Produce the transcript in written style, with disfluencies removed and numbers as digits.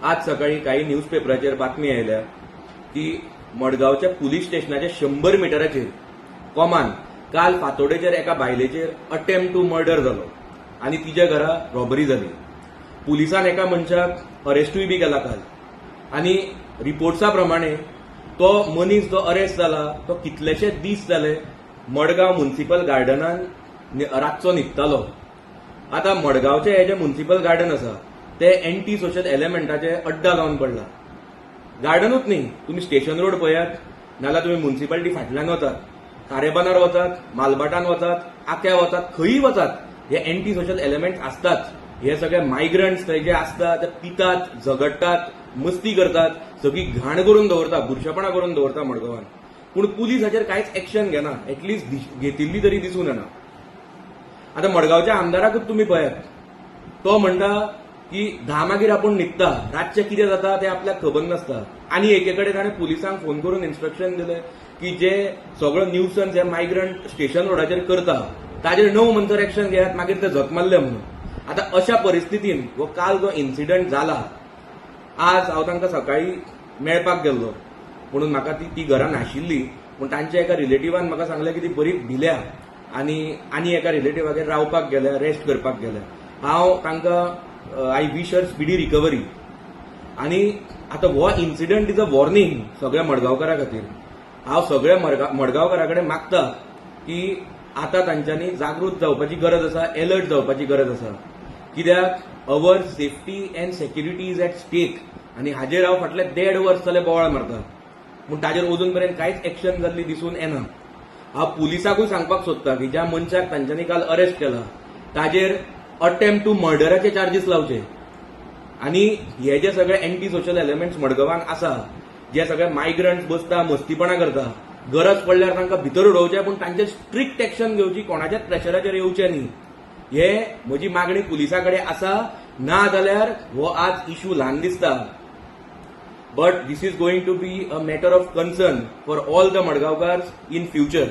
आज सकाळी काही न्यूज पेपराचेर बातमी आयल्या की मडगावच्या पुलीस स्टेशनाच्या 100 मिटराचेर कॉमान काल फातोडेचेर एका बायलेचेर अटेम्प्ट टू मर्डर जालो आनी तिच्या घरा रॉबरी जाली. पुलिसान एका मनशाक अरेस्टूय बी केला काल आनी रिपोर्ट्सा प्रमाणे तो मनीस जो अरेस्ट जाला तो कितलेशेच दीस जाले मडगाव म्युनिसिपल गार्डनान रातचो न्हिदतालो. आता मडगावचे हे जे म्युनिसिपल गार्डन आसा ते एंटी सोशल एलिमेंटाचे अड्डा जावन पडला. गार्डनूच न्ही, तुम्ही स्टेशन रोड पळयात नाल्यार तुम्ही म्युनिसिपालिटी फाटल्यान वतात, कारेबानार वतात, मालबाटान वतात, आक्या वतात, खंयी वतात, हे एंटी सोशल एलिमेंट्स आसतात. हे सगळे मायग्रंट्स थंय जे आसतात ते पितात, झगडटात, मस्ती करतात, सगळी घाण करून दवरतात, बुरशेपणा करून दवरता मडगांवान. पूण पुलीस हाचेर कांयच एक्शन घेना, एटलिस्ट घेतिल्ली तरी दिसून येना. आता मडगावच्या आमदाराकूच तुम्ही पळयात, तो म्हणटा की 10 मागीर आपूण न्हिदता, रातचें कितें जाता तें आपल्याक खबर नासता. आनी एकेकडे ताणें पुलिसांक फोन करून इन्स्ट्रक्शन दिलें की जे सगळो न्यूसन्स हे मायग्रंट स्टेशन रोडाचेर करता ताजेर 9 मंथर एक्शन घेयात, मागीर ते झक मारले म्हणून. आता अशा परिस्थितीन हो काल जो इन्सिडंट जाला, आज हांव तांकां सकाळी मेळपाक गेल्लो म्हणून म्हाका ती घरा नाशिल्ली, पूण तांच्या एका रिलेटिव्हान म्हाका सांगलें की ती बरी भिल्या आनी एका रिलेटिव्हागेर रावपाक गेल्या, रेस्ट करपाक गेल्या. हांव तांकां I wish her speedy recovery. आनी आता हो इन्सिडंट इज अ वॉर्निंग सगळ्या मडगांवकारां खातीर. हांव सगळ्या मडगांवकारां कडेन मागता की आता तांच्यांनी जागृत जावपाची गरज आसा, अलर्ट जावपाची गरज आसा, कित्याक our safety and security is at stake. आनी हाजेर हांव फाटले 1.5 वर्स जाले बोवाळ मारता, पूण ताजेर अजून पर्यंत कांयच एक्शन जाल्ली दिसून येना. हांव पुलिसाकूय सांगपाक सोदता की ज्या मनशाक तांच्यांनी काल अरेस्ट केला ताजेर अटेम्प्ट टू मर्डराचे चार्जीस लावचे. आनी हे जे सगळे एंटी सोशल एलिमेंट्स मडगांवान आसा, जे सगळे मायग्रंट्स बसता, मस्तीपणा करता, गरज पडल्यार तांकां भितर उडोवचें, पूण तांचेर स्ट्रिक्ट एक्शन घेवची, कोणाच्याच प्रेशराचेर येवचें न्ही. हे म्हजी मागणी पुलिसा कडेन आसा. ना जाल्यार हो आज इश्यू ल्हान दिसता, but this is going to be a matter of concern for all the Madgaonkars in future.